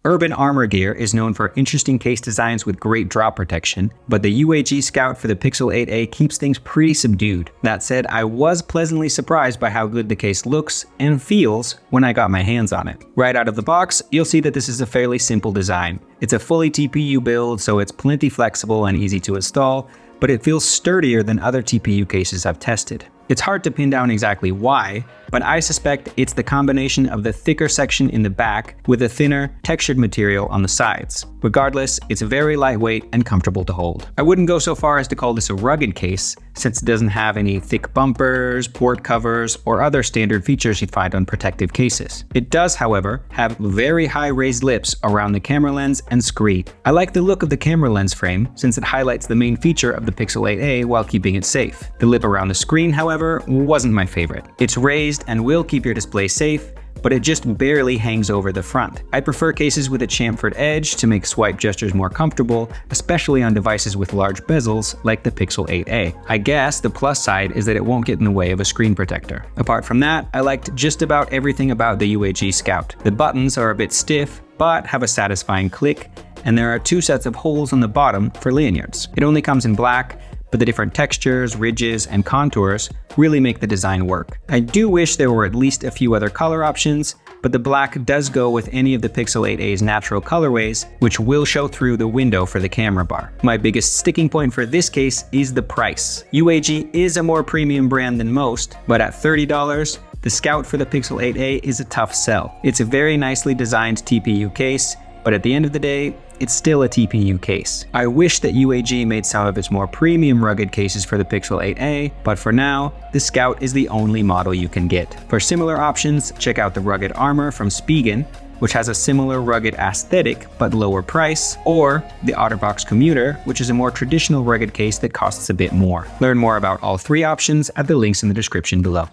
Urban Armor Gear is known for interesting case designs with great drop protection, but the UAG Scout for the Pixel 8a keeps things pretty subdued. That said, I was pleasantly surprised by how good the case looks and feels when I got my hands on it. Right out of the box, you'll see that this is a fairly simple design. It's a fully TPU build, so it's plenty flexible and easy to install, but it feels sturdier than other TPU cases I've tested. It's hard to pin down exactly why, but I suspect it's the combination of the thicker section in the back with a thinner, textured material on the sides. Regardless, it's very lightweight and comfortable to hold. I wouldn't go so far as to call this a rugged case, since it doesn't have any thick bumpers, port covers, or other standard features you'd find on protective cases. It does, however, have very high raised lips around the camera lens and screen. I like the look of the camera lens frame, since it highlights the main feature of the Pixel 8a while keeping it safe. The lip around the screen, however, wasn't my favorite. It's raised and will keep your display safe, but it just barely hangs over the front. I prefer cases with a chamfered edge to make swipe gestures more comfortable, especially on devices with large bezels like the Pixel 8a. I guess the plus side is that it won't get in the way of a screen protector. Apart from that, I liked just about everything about the UAG Scout. The buttons are a bit stiff, but have a satisfying click, and there are 2 sets of holes on the bottom for lanyards. It only comes in black, but the different textures, ridges, and contours really make the design work. I do wish there were at least a few other color options, but the black does go with any of the Pixel 8a's natural colorways, which will show through the window for the camera bar. My biggest sticking point for this case is the price. UAG is a more premium brand than most, but at $30, the Scout for the Pixel 8a is a tough sell. It's a very nicely designed TPU case, but at the end of the day, it's still a TPU case. I wish that UAG made some of its more premium rugged cases for the Pixel 8a, but for now, the Scout is the only model you can get. For similar options, check out the Rugged Armor from Spigen, which has a similar rugged aesthetic but lower price, or the OtterBox Commuter, which is a more traditional rugged case that costs a bit more. Learn more about all 3 options at the links in the description below.